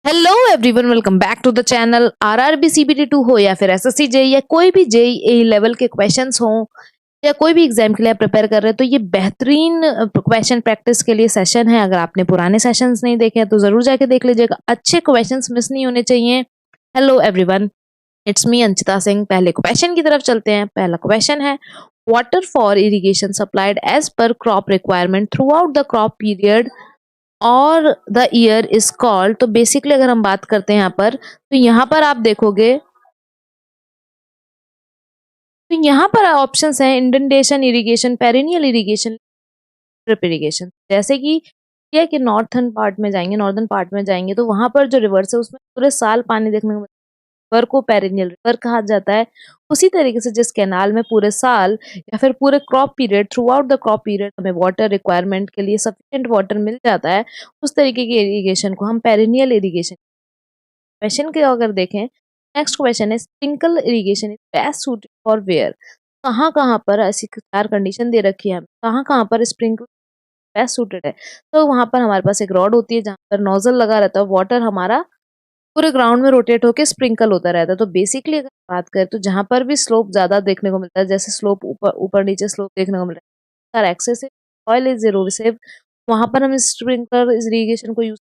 Hello everyone, welcome back to the channel. RRB CBT 2 हो या फिर एसएससी जेई या कोई भी जेई लेवल के क्वेश्चंस हो या कोई भी एग्जाम के लिए आप प्रिपेयर कर रहे हैं तो ये बेहतरीन क्वेश्चन प्रैक्टिस के लिए सेशन है। अगर आपने पुराने सेशंस नहीं देखे हैं तो जरूर जाके देख लीजिएगा, अच्छे क्वेश्चंस मिस नहीं होने चाहिए। Hello everyone, it's me Anchita Singh. पहले क्वेश्चन की तरफ चलते हैं। पहला क्वेश्चन है, water for irrigation supplied as per crop requirement throughout the crop period और द ईयर इज कॉल्ड। तो बेसिकली अगर हम बात करते हैं यहाँ पर, तो यहाँ पर आप देखोगे तो यहाँ पर ऑप्शंस हैं indentation irrigation, perennial irrigation, drip irrigation. जैसे कि क्या है कि नॉर्दर्न पार्ट में जाएंगे तो वहां पर जो रिवर्स है उसमें पूरे साल पानी देखने को रिवर को पेरिनियल रिवर कहा जाता है। उसी तरीके से जिस कैनाल में पूरे साल या फिर पूरे crop period, through out the crop period हमें वाटर रिक्वायरमेंट के लिए सफिशिएंट वाटर मिल जाता है, उस तरीके की इरिगेशन को हम पेरिनियल इरिगेशन। क्वेश्चन के अगर देखें, नेक्स्ट क्वेश्चन है, sprinkle irrigation is best suited for where. कहाँ कहाँ पर ऐसी चार कंडीशन दे रखी है, कहाँ कहाँ पर स्प्रिंकल बेस्ट सूटेड है। तो वहां पर हमारे पास एक रॉड होती है जहां पर नोजल लगा रहता है, वाटर हमारा पूरे ग्राउंड में रोटेट होकर स्प्रिंकल होता रहता है। तो बेसिकली अगर बात करें तो जहां पर भी स्लोप ज्यादा देखने को मिलता है, जैसे स्लोप ऊपर ऊपर नीचे स्लोप देखने को मिल रहा है, एक्सेसिव ऑयल इज इरोसिव, वहां पर हम स्प्रिंकलर इरिगेशन को यूज,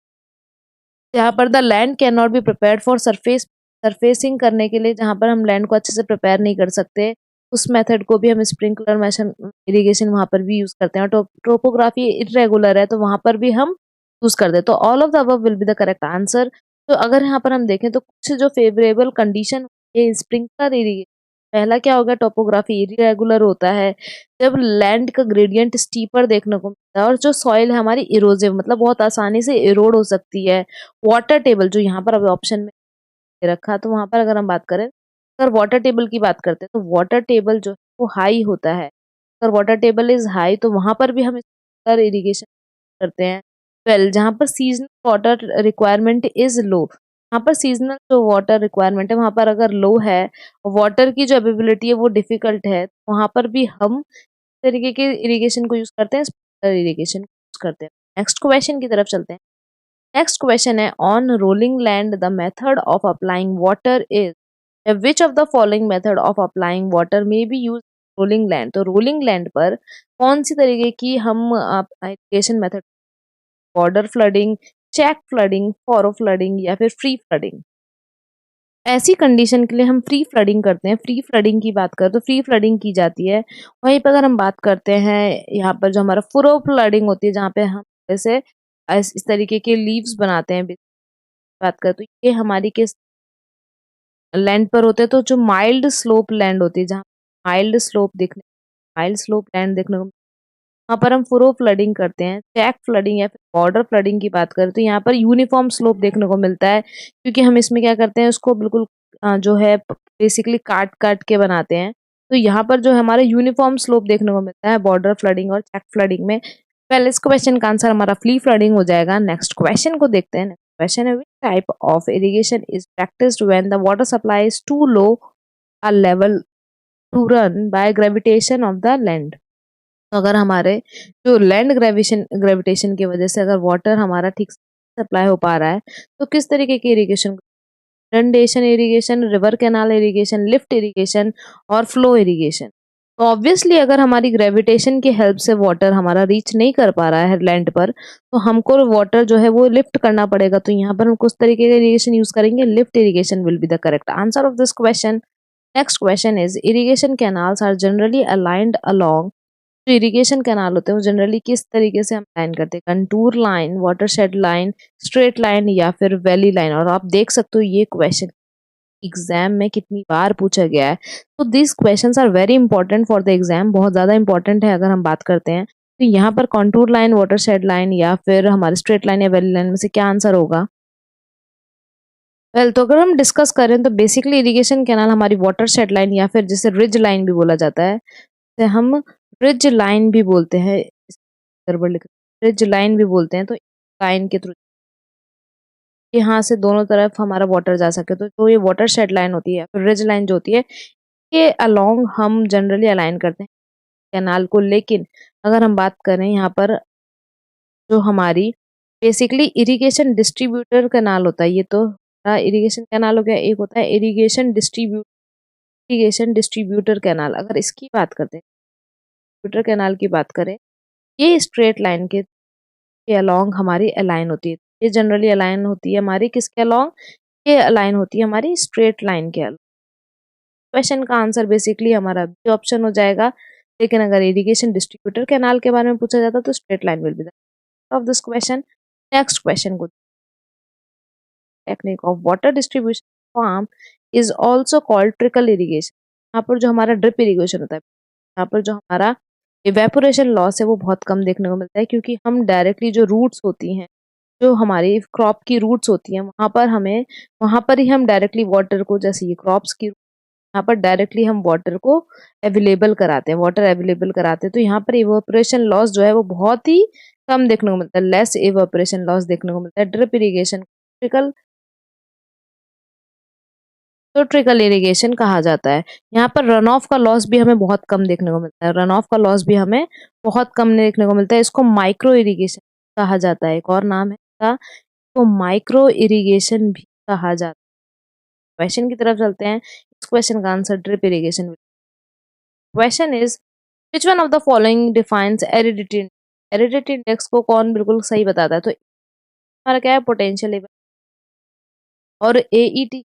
जहाँ पर the land can not be prepared for surfacing करने के लिए, जहाँ पर हम लैंड को अच्छे से प्रिपेयर नहीं कर सकते, उस मेथड को भी हम स्प्रिंकलर मेशन इरिगेशन वहां पर भी यूज करते हैं। और टोपोग्राफी इरेगुलर है तो वहां पर भी हम यूज करते हैं। तो all of the above will be the correct answer. तो अगर यहाँ पर हम देखें तो कुछ जो फेवरेबल कंडीशन है स्प्रिंकलर इरिगेशन, पहला क्या होगा, टोपोग्राफी इरेगुलर होता है, जब लैंड का ग्रेडियंट स्टीपर देखने को मिलता है, और जो सॉइल है हमारी इरोजिव मतलब बहुत आसानी से इरोड हो सकती है। वाटर टेबल जो यहाँ पर अभी ऑप्शन में दे रखा, तो वहां पर अगर हम बात करें, अगर वाटर टेबल की बात करते हैं तो वाटर टेबल जो है वो हाई होता है। अगर वाटर टेबल इज हाई तो वहां पर भी हम इरिगेशन करते हैं। ट्वेल्व, जहाँ पर seasonal water requirement is low, यहाँ पर सीजनल जो वाटर रिक्वायरमेंट है वहां पर अगर लो है, वाटर की जो अवेबिलिटी है वो डिफिकल्ट है, तो वहां पर भी हम इस तरीके के इरिगेशन को यूज करते हैं, स्प्रिंकलर इरिगेशन को यूज करते हैं। नेक्स्ट क्वेश्चन की तरफ चलते हैं। नेक्स्ट क्वेश्चन है, on rolling land the method of applying water is, which of the following method of applying water may be use rolling land. तो रोलिंग लैंड पर कौन सी तरीके की हम irrigation method, border flooding, check flooding, furrow flooding या फिर free flooding. ऐसी कंडीशन के लिए हम फ्री फ्लडिंग करते हैं। फ्री फ्लडिंग की बात करें तो फ्री फ्लडिंग की जाती है। वहीं पर अगर हम बात करते हैं यहाँ पर जो हमारा फुरो फ्लडिंग होती है, जहाँ पे हम जैसे इस तरीके के लीव्स बनाते हैं, बात करें तो ये हमारी किस लैंड पर होते हैं। तो जो माइल्ड स्लोप लैंड होती है, जहाँ माइल्ड स्लोप लैंड देखने को, वहाँ पर हम फुरो फ्लडिंग करते हैं। चेक फ्लडिंग या फिर बॉर्डर फ्लडिंग की बात करें तो यहाँ पर यूनिफॉर्म स्लोप देखने को मिलता है, क्योंकि हम इसमें क्या करते हैं, उसको बिल्कुल जो है बेसिकली काट काट के बनाते हैं। तो यहाँ पर जो है हमारा यूनिफॉर्म स्लोप देखने को मिलता है बॉर्डर फ्लडिंग और चेक फ्लडिंग में। पहले इस क्वेश्चन का आंसर हमारा फ्री फ्लडिंग हो जाएगा। नेक्स्ट क्वेश्चन को देखते हैं। क्वेश्चन है, which type of irrigation is practiced when the water supply is too low a level to run by gravitation of the land। तो अगर हमारे जो लैंड ग्रेविटेशन की वजह से अगर वाटर हमारा ठीक से सप्लाई हो पा रहा है, तो किस तरीके की irrigation, indentation irrigation, river canal irrigation, lift irrigation और फ्लो इरिगेशन। तो ऑब्वियसली अगर हमारी ग्रेविटेशन की हेल्प से वाटर हमारा रीच नहीं कर पा रहा है लैंड पर, तो हमको वाटर जो है वो लिफ्ट करना पड़ेगा। तो यहाँ पर हम कुछ तरीके का इरिगेशन यूज करेंगे, lift irrigation will be the correct answer of this question. Next question is, irrigation canals are generally aligned along, जो इरिगेशन कैनाल होते हैं वो जनरली किस तरीके से हम लाइन करते हैं, contour line, watershed line, straight line या फिर वैली लाइन। और आप देख सकते हो ये क्वेश्चन एग्जाम में कितनी बार पूछा गया है। तो this questions are very important for the exam, बहुत ज्यादा इंपॉर्टेंट है अगर हम बात करते हैं। तो यहाँ पर कंटूर लाइन, वाटरशेड लाइन या फिर हमारे स्ट्रेट लाइन या वैली लाइन में से क्या आंसर होगा। वेल, तो अगर हम डिस्कस करें तो बेसिकली इरिगेशन कैनाल हमारी वाटरशेड लाइन या फिर जिसे रिज लाइन भी बोला जाता है, जिसे हम रिज लाइन भी बोलते हैं, गड़बड़ लिख, रिज लाइन भी बोलते हैं। तो लाइन के थ्रू यहाँ से दोनों तरफ हमारा वाटर जा सके, तो ये वाटर शेड लाइन होती है, फिर रिज लाइन जो होती है, ये अलोंग हम जनरली अलाइन करते हैं कैनाल को। लेकिन अगर हम बात करें यहाँ पर जो हमारी बेसिकली इरिगेशन डिस्ट्रीब्यूटर कैनाल होता है, ये तो इरिगेशन कैनाल हो गया। एक होता है इरिगेशन डिस्ट्रीब्यूटर कैनाल। अगर इसकी बात करते हैं, डिस्ट्रीब्यूटर कैनाल की बात करें, ये स्ट्रेट लाइन के अलोंग हमारी अलाइन होती है। ये जनरली अलाइन होती है हमारी किसके अलोंग? ये अलाइन होती है हमारी स्ट्रेट लाइन के अलोंग। क्वेश्चन का आंसर बेसिकली हमारा बी ऑप्शन हो जाएगा। लेकिन अगर इरिगेशन डिस्ट्रीब्यूटर कैनाल के बारे में पूछा जाता तो straight line will be the of this question. Next question को, technique of water distribution farm is also called trickle irrigation. यहाँ पर जो हमारा ड्रिप इरिगेशन होता है, यहाँ पर जो हमारा इवेपोरेशन लॉस है वो बहुत कम देखने को मिलता है, क्योंकि हम डायरेक्टली जो रूट्स होती हैं, जो हमारी क्रॉप की रूट्स होती हैं, वहां पर ही हम डायरेक्टली वाटर को, जैसे ये क्रॉप्स की, यहाँ पर डायरेक्टली हम वाटर को अवेलेबल कराते हैं, वाटर अवेलेबल कराते हैं। तो यहाँ पर इवेपोरेशन लॉस जो है वो बहुत ही कम देखने को मिलता है, लेस इवेपोरेशन लॉस देखने को मिलता है। ड्रिप इरिगेशन ट्रिकल इरिगेशन कहा जाता है। यहाँ पर रन ऑफ का लॉस भी हमें बहुत कम देखने को मिलता है, रन ऑफ का लॉस भी हमें बहुत कम देखने को मिलता है। इसको माइक्रो इरिगेशन कहा जाता है, एक और नाम है इसका, तो माइक्रो इरिगेशन भी कहा जाता है। क्वेश्चन की तरफ चलते हैं। इस क्वेश्चन का answer drip irrigation. Question is which one of the following defines aridity. Aridity index को कौन बिल्कुल सही बताता है? तो हमारा क्या है? Potential level. और एईटी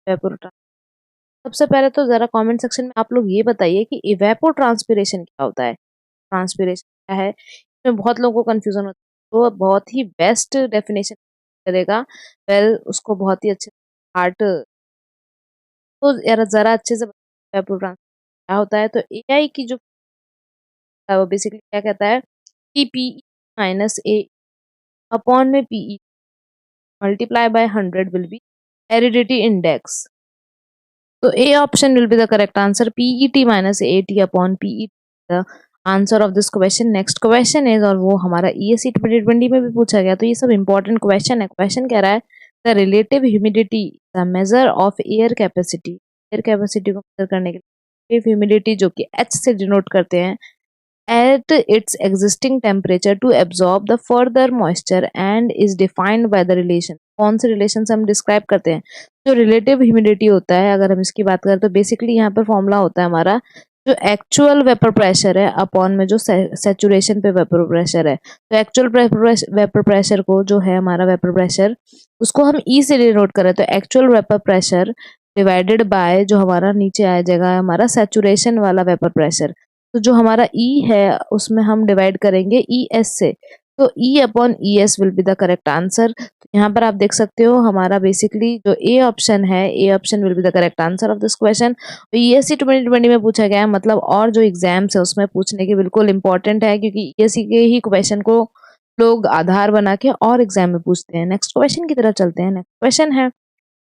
इवेपोर। सबसे पहले तो जरा कमेंट सेक्शन में आप लोग ये बताइए कि इवेपो ट्रांसपिरेशन क्या होता है। ट्रांसपिरेशन क्या है, इसमें बहुत लोगों को कंफ्यूजन होता है। तो बहुत ही बेस्ट डेफिनेशन करेगा, वेल उसको बहुत ही अच्छे हार्ट, तो यार जरा अच्छे से इवेपो ट्रांसपिरेशन क्या होता है। तो एआई की जो वो बेसिकली क्या कहता है कि पीई माइनस ए अपॉन में PE multiply by 100 will be heredity index. तो A option will be the correct answer, PET minus AT upon PE the answer of this question. Next question is, और वो हमारा ESC 2020 में भी पूछा गया, तो ये सब इंपॉर्टेंट क्वेश्चन है। क्वेश्चन कह रहा है the relative humidity the measure of air capacity. Air capacity को मेजर करने के लिए ह्यूमिडिटी, जो कि एच से डिनोट करते हैं, at its existing temperature to absorb the further moisture and is defined by the relation। कौन से रिलेशन से हम डिस्क्राइब करते हैं? जो रिलेटिव ह्यूमिडिटी होता है, अगर हम इसकी बात करें तो बेसिकली यहाँ पर फॉर्मूला होता है हमारा, जो एक्चुअल वेपर प्रेशर है अपॉन में जो सेचुरेशन पे वेपर प्रेशर है। तो एक्चुअल वेपर प्रेशर को, जो है हमारा वेपर प्रेशर, उसको हम ई से डिनोट करें, तो actual vapour pressure divided by जो हमारा नीचे आ जाएगा हमारा सेचुरेशन वाला वेपर प्रेशर। तो जो हमारा ई है उसमें हम डिवाइड करेंगे ई एस से, तो ई upon E S will be the correct answer. यहाँ पर आप देख सकते हो हमारा बेसिकली जो ए ऑप्शन है, ए option will be the correct answer of this question. ESC 2020 में पूछा गया है, मतलब और जो एग्जाम्स है उसमें पूछने के बिल्कुल इंपॉर्टेंट है, क्योंकि ईएससी के ही क्वेश्चन को लोग आधार बना के और एग्जाम में पूछते हैं। नेक्स्ट क्वेश्चन की तरफ चलते हैं। नेक्स्ट क्वेश्चन है,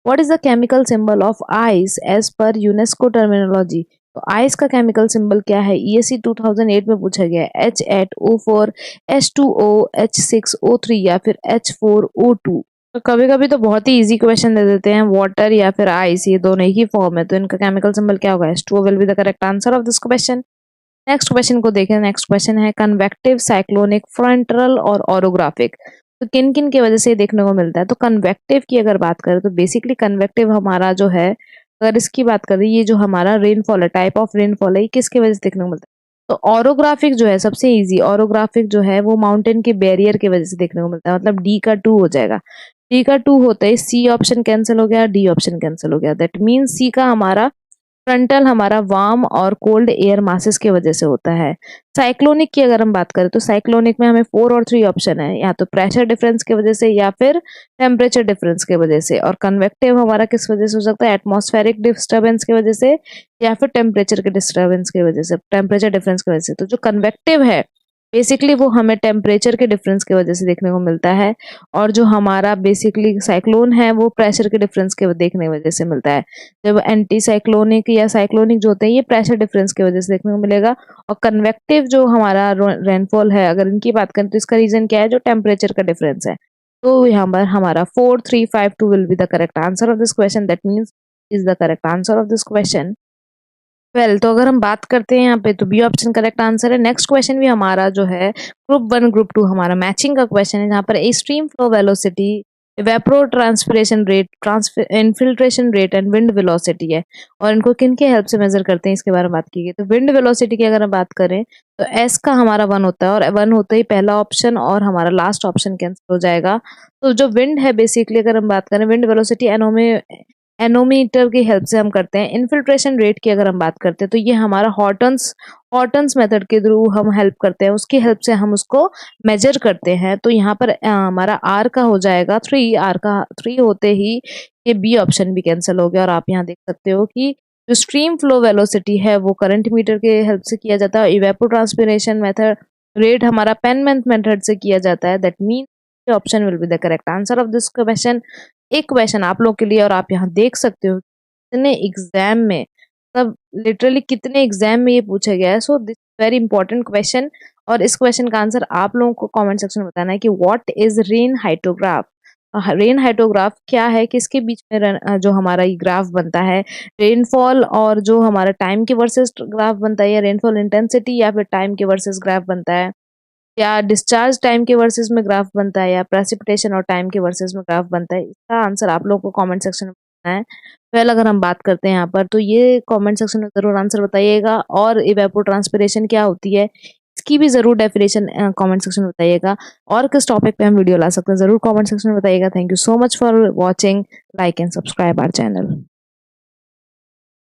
what is the chemical symbol of ice as per UNESCO terminology. तो आइस का केमिकल सिंबल क्या है? ईएससी 2008 में पूछा गया है, H8O4, H2O, H6O3 या फिर H4O2। तो कभी कभी तो बहुत ही इजी क्वेश्चन दे देते हैं, वाटर या फिर आइस, ये दोनों ही फॉर्म है, तो इनका केमिकल सिंबल क्या होगा? H2O will be the correct answer of this question. Next question को देखें। नेक्स्ट क्वेश्चन है कन्वेक्टिव, साइक्लोनिक, फ्रंटल और ऑरोग्राफिक। तो किन किन की वजह से ये देखने को मिलता है? तो कन्वेक्टिव की अगर बात करें तो बेसिकली कन्वेक्टिव हमारा जो है, अगर इसकी बात करें, ये जो हमारा रेनफॉल है, टाइप ऑफ रेनफॉल है, ये किसकी वजह से देखने को मिलता है? तो ऑरोग्राफिक जो है सबसे इजी, ऑरोग्राफिक जो है वो माउंटेन के बैरियर की वजह से देखने को मिलता है, मतलब डी का 2 हो जाएगा। डी का 2 होता है, सी ऑप्शन कैंसिल हो गया, डी ऑप्शन कैंसिल हो गया, दैट मीन सी का हमारा फ्रंटल हमारा वार्म और कोल्ड एयर मासेस की वजह से होता है। साइक्लोनिक की अगर हम बात करें तो साइक्लोनिक में हमें 4 और 3 ऑप्शन है, या तो प्रेशर डिफरेंस की वजह से या फिर टेम्परेचर डिफरेंस की वजह से। और कन्वेक्टिव हमारा किस वजह से हो सकता है? एटमॉस्फेरिक डिस्टर्बेंस की वजह से या फिर टेम्परेचर के डिस्टर्बेंस की वजह से, टेम्परेचर डिफरेंस की वजह से। तो जो कन्वेक्टिव है बेसिकली वो हमें टेम्परेचर के डिफरेंस की वजह से देखने को मिलता है, और जो हमारा बेसिकली साइक्लोन है वो प्रेशर के डिफरेंस के देखने की वजह से मिलता है। जब एंटी साइक्लोनिक या साइक्लोनिक जो होते हैं ये प्रेशर डिफरेंस की वजह से देखने को मिलेगा। और कन्वेक्टिव जो हमारा रेनफॉल है, अगर इनकी बात करें तो इसका रीजन क्या है? जो टेम्परेचर का डिफरेंस है। तो यहाँ पर हमारा 4, 3, 5, 2 will be the correct answer of this question, that means is the correct answer of this question. तो अगर हम बात करते हैं यहाँ पे तो बी ऑप्शन करेक्ट आंसर है। नेक्स्ट क्वेश्चन भी हमारा जो है ग्रुप 1 ग्रुप 2 हमारा मैचिंग का क्वेश्चन है, जहाँ पर stream flow velocity, evapotranspiration rate, transfer infiltration rate and wind velocity है। और इनको किन के हेल्प से मेजर करते हैं इसके बारे में बात की गई। तो विंड वेलोसिटी की अगर हम बात करें तो एस का हमारा 1 होता है, और 1 होते ही पहला ऑप्शन और हमारा लास्ट ऑप्शन कैंसिल हो जाएगा। तो जो विंड है बेसिकली अगर हम बात करें, विंड वेलोसिटी एनोमीटर की हेल्प से हम करते हैं। इनफिल्ट्रेशन रेट की अगर हम बात करते हैं तो ये हमारा हॉटन्स मेथड के थ्रू हम हेल्प करते हैं, उसकी हेल्प से हम उसको मेजर करते हैं। तो यहाँ पर हमारा आर का हो जाएगा 3, आर का 3 होते ही ये बी ऑप्शन भी कैंसिल हो गया। और आप यहाँ देख सकते हो कि जो स्ट्रीम फ्लो वेलोसिटी है वो करंट मीटर के हेल्प से किया जाता है। इवेपोट्रांसपिरेशन मेथड रेट हमारा पेनमेंथ मेथड से किया जाता है। That mean option will be the correct answer of this question. एक क्वेश्चन आप लोग के लिए, और आप यहाँ देख सकते हो कितने एग्जाम में, मतलब लिटरली कितने एग्जाम में ये पूछा गया है। So this very important question. और इस क्वेश्चन का आंसर आप लोगों को कमेंट सेक्शन में बताना है कि what is rain hyetograph. Rain hyetograph क्या है, किसके बीच में जो हमारा ये ग्राफ बनता है, रेनफॉल और जो हमारा टाइम के वर्सेस ग्राफ बनता है, या रेनफॉल इंटेंसिटी या फिर टाइम के वर्सेस ग्राफ बनता है, या डिस्चार्ज टाइम के वर्सेस में ग्राफ बनता है, या प्रेसिपिटेशन और टाइम के वर्सेस में ग्राफ बनता है। इसका आंसर आप लोगों को कमेंट सेक्शन में बताना है। पहले अगर हम बात करते हैं यहाँ पर, तो ये कमेंट सेक्शन में जरूर आंसर बताइएगा। और इवेपोट्रांसपिरेशन क्या होती है इसकी भी जरूर डेफिनेशन कमेंट सेक्शन में बताइएगा। और किस टॉपिक पे हम वीडियो ला सकते हैं जरूर कमेंट सेक्शन में बताइएगा। Thank you so much for watching. Like and subscribe our channel.